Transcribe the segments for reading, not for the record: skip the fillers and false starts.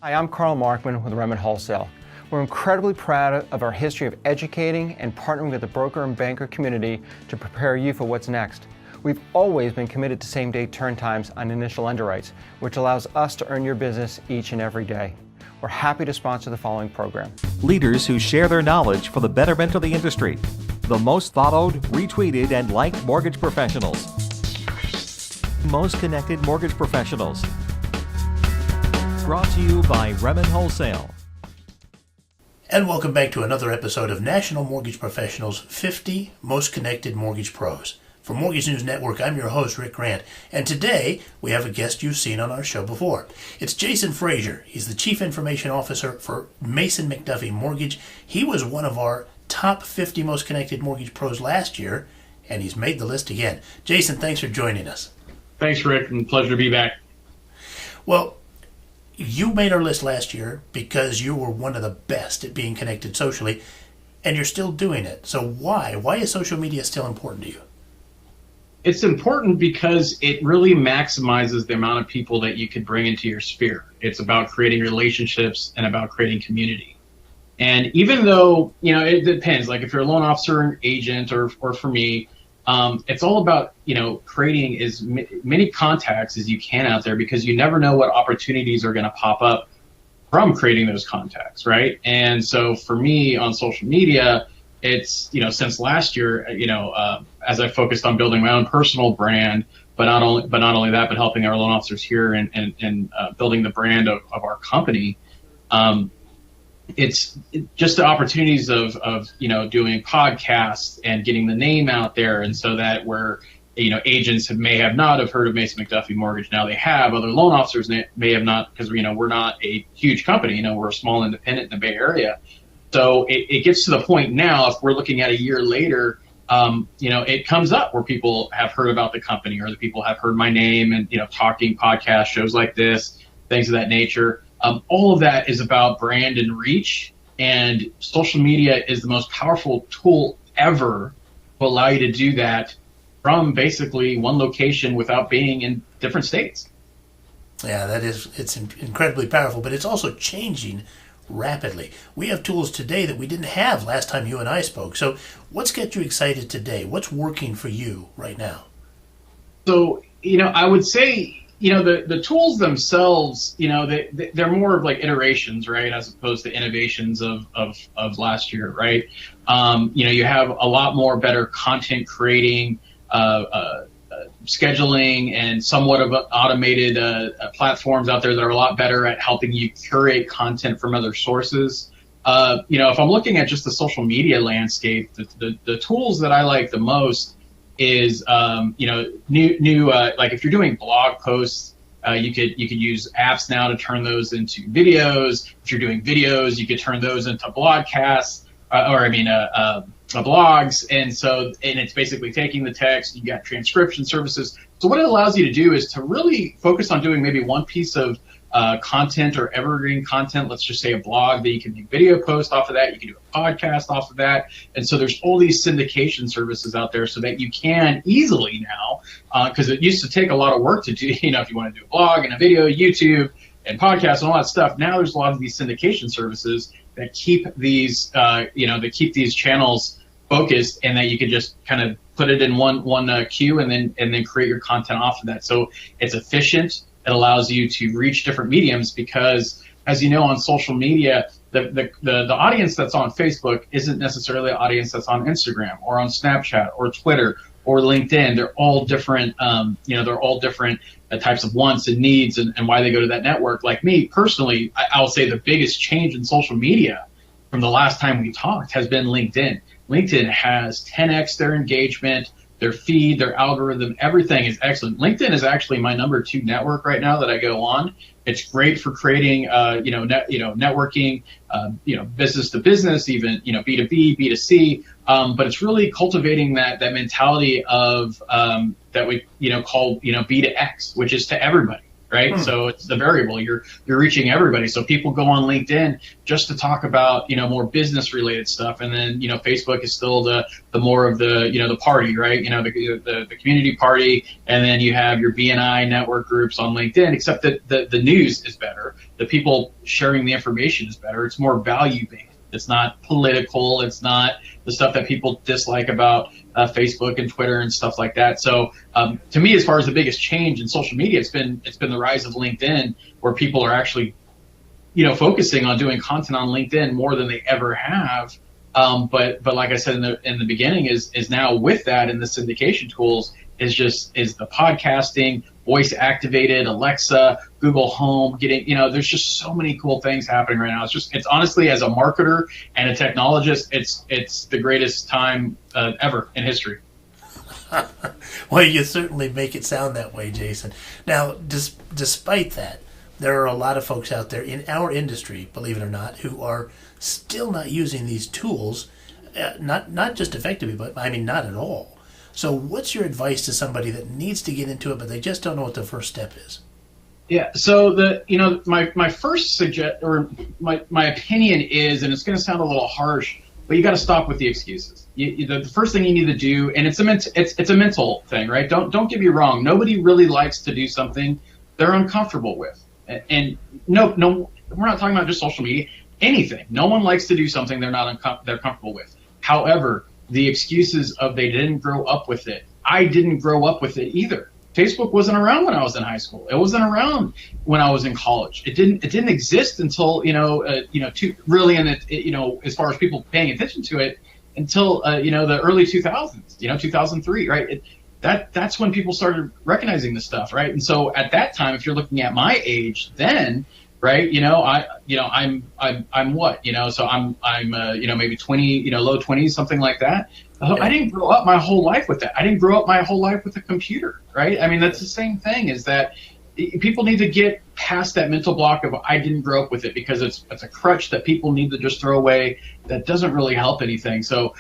Hi, I'm Carl Markman with Remen Wholesale. We're incredibly proud of our history of educating and partnering with the broker and banker community to prepare you for what's next. We've always been committed to same-day turn times on initial underwrites, which allows us to earn your business each and every day. We're happy to sponsor the following program. Leaders who share their knowledge for the betterment of the industry. The most followed, retweeted, and liked mortgage professionals. Most connected mortgage professionals. Brought to you by Remen Wholesale. And welcome back to another episode of National Mortgage Professionals 50 Most Connected Mortgage Pros. For Mortgage News Network, I'm your host, Rick Grant, and today we have a guest you've seen on our show before. It's Jason Frazier. He's the Chief Information Officer for Mason-McDuffie Mortgage. He was one of our top 50 most connected mortgage pros last year, and he's made the list again. Jason, thanks for joining us. Thanks, Rick, and pleasure to be back. Well, you made our list last year because you were one of the best at being connected socially, and you're still doing it. So why? Why is social media still important to you? It's important because it really maximizes the amount of people that you could bring into your sphere. It's about creating relationships and about creating community. And even though, it depends, like if you're a loan officer, an agent, or for me, it's all about, creating as many contacts as you can out there, because you never know what opportunities are going to pop up from creating those contacts, right? And so for me on social media, it's, since last year, as I focused on building my own personal brand, but not only that, but helping our loan officers here and building the brand of our company. It's just the opportunities of doing podcasts and getting the name out there, and so that where agents may have not have heard of Mason-McDuffie Mortgage, now they have. Other loan officers may have not, because we're not a huge company. We're a small independent in the Bay Area. So it gets to the point now, if we're looking at a year later, it comes up where people have heard about the company, or the people have heard my name and talking podcast shows like this, things of that nature. All of that is about brand and reach, and social media is the most powerful tool ever to allow you to do that from basically one location without being in different states. Yeah, it's incredibly powerful, but it's also changing rapidly. We have tools today that we didn't have last time you and I spoke. So what's got you excited today? What's working for you right now? So, I would say, the tools themselves, they're more of like iterations, right, as opposed to innovations of last year, right? You have a lot more better content creating, scheduling, and somewhat of automated platforms out there that are a lot better at helping you curate content from other sources. If I'm looking at just the social media landscape, the tools that I like the most is new like if you're doing blog posts, you could use apps now to turn those into videos. If you're doing videos, you could turn those into broadcasts, blogs. And it's basically taking the text. You got transcription services. So what it allows you to do is to really focus on doing maybe one piece of content or evergreen content. Let's just say a blog that you can do video post off of that. You can do a podcast off of that. And so there's all these syndication services out there so that you can easily now, because it used to take a lot of work to do, if you want to do a blog and a video, YouTube and podcasts and all that stuff. Now there's a lot of these syndication services that keep these, these channels focused, and that you can just kind of put it in one queue and then create your content off of that. So it's efficient. It allows you to reach different mediums, because, as you know, on social media, the audience that's on Facebook isn't necessarily the audience that's on Instagram or on Snapchat or Twitter or LinkedIn. They're all different. They're all different types of wants and needs and why they go to that network. Like me personally, I'll say the biggest change in social media from the last time we talked has been LinkedIn. LinkedIn has 10x their engagement. Their feed, their algorithm, everything is excellent. LinkedIn is actually my number 2 network right now that I go on. It's great for creating, networking, business to business, even, B2B, B2C. But it's really cultivating that mentality of that we, call, B to X, which is to everybody, right? So it's the variable. You're reaching everybody. So people go on LinkedIn just to talk about, more business related stuff. And then, Facebook is still the more of the, the party, right? The community party. And then you have your BNI network groups on LinkedIn, except that the news is better. The people sharing the information is better. It's more value based. It's not political. It's not the stuff that people dislike about Facebook and Twitter and stuff like that. So to me, as far as the biggest change in social media, it's been the rise of LinkedIn, where people are actually, focusing on doing content on LinkedIn more than they ever have. But like I said in the beginning, is now with that and the syndication tools is the podcasting, voice activated, Alexa, Google Home, there's just so many cool things happening right now. It's honestly, as a marketer and a technologist, it's the greatest time ever in history. Well, you certainly make it sound that way, Jason. Now, despite that, there are a lot of folks out there in our industry, believe it or not, who are still not using these tools, not just effectively, but I mean not at all. So what's your advice to somebody that needs to get into it, but they just don't know what the first step is? Yeah. So my first my opinion is, and it's going to sound a little harsh, but you got to stop with the excuses. The first thing you need to do, and it's a mental thing, right? Don't get me wrong. Nobody really likes to do something they're uncomfortable with. And no, we're not talking about just social media. Anything. No one likes to do something they're comfortable with. However, the excuses of they didn't grow up with it. I didn't grow up with it either. Facebook wasn't around when I was in high school. It wasn't around when I was in college. It didn't exist until really in it, as far as people paying attention to it, until the early 2000s, 2003, right? That's when people started recognizing this stuff, right? And so at that time, if you're looking at my age then, right, I'm what, so I'm maybe 20, low 20s, something like that. I didn't grow up my whole life with that. I didn't grow up my whole life with a computer, right? I mean, that's the same thing, is that people need to get past that mental block of I didn't grow up with it, because it's a crutch that people need to just throw away that doesn't really help anything. So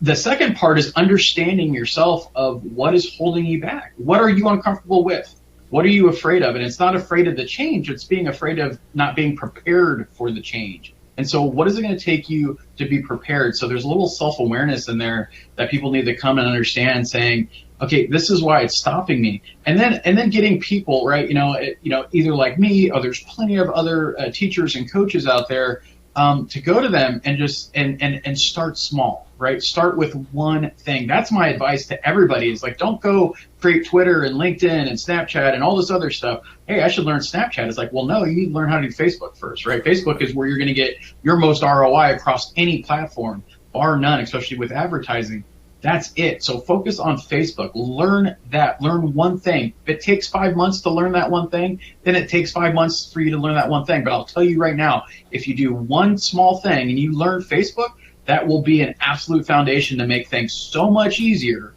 the second part is understanding yourself of what is holding you back. What are you uncomfortable with? What are you afraid of? And it's not afraid of the change. It's being afraid of not being prepared for the change. And so what is it going to take you to be prepared? So there's a little self-awareness in there that people need to come and understand, saying, okay, this is why it's stopping me. And then getting people, right, either like me, or there's plenty of other teachers and coaches out there, to go to them and just and start small, right? Start with one thing. That's my advice to everybody, is like, don't go create Twitter and LinkedIn and Snapchat and all this other stuff. Hey, I should learn Snapchat. It's like, well, no, you need to learn how to do Facebook first, right? Facebook is where you're going to get your most ROI across any platform, bar none, especially with advertising. That's it. So focus on Facebook. Learn that. Learn one thing. If it takes 5 months to learn that one thing, then it takes 5 months for you to learn that one thing. But I'll tell you right now, if you do one small thing and you learn Facebook, that will be an absolute foundation to make things so much easier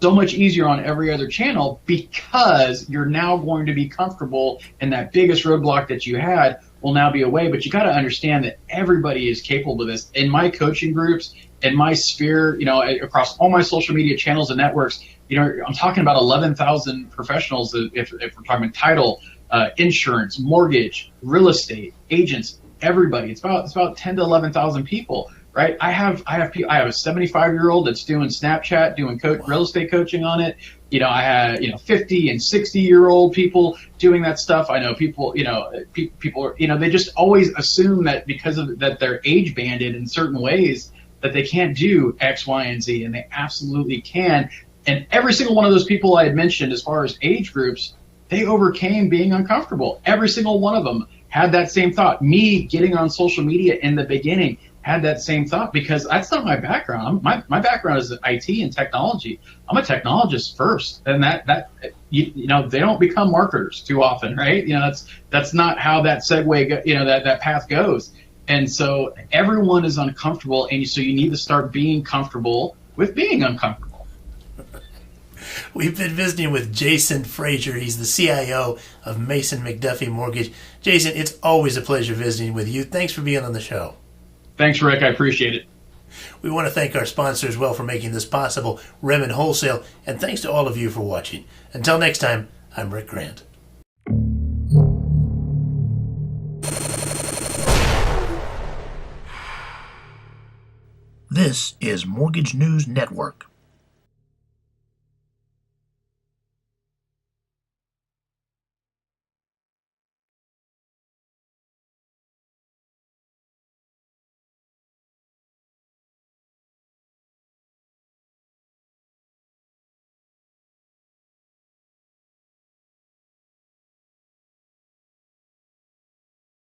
on every other channel, because you're now going to be comfortable, and that biggest roadblock that you had will now be away. But you got to understand that everybody is capable of this. In my coaching groups, in my sphere, across all my social media channels and networks, I'm talking about 11,000 professionals. If we're talking title, insurance, mortgage, real estate, agents, everybody. It's about 10 to 11,000 people, right? I have a 75-year-old that's doing Snapchat, doing real estate coaching on it. I had 50 and 60-year-old people doing that stuff. I know people, people, they just always assume that because of that they're age banded in certain ways, that they can't do X, Y, and Z, and they absolutely can. And every single one of those people I had mentioned, as far as age groups, they overcame being uncomfortable. Every single one of them had that same thought. Me getting on social media in the beginning had that same thought, because that's not my background. My background is IT and technology. I'm a technologist first, and that they don't become marketers too often, right? That's not how that segue, that path goes. And so everyone is uncomfortable, and so you need to start being comfortable with being uncomfortable. We've been visiting with Jason Frazier. He's the CIO of Mason-McDuffie Mortgage. Jason, it's always a pleasure visiting with you. Thanks for being on the show. Thanks, Rick. I appreciate it. We want to thank our sponsors as well for making this possible, Remen Wholesale, and thanks to all of you for watching. Until next time, I'm Rick Grant. This is Mortgage News Network.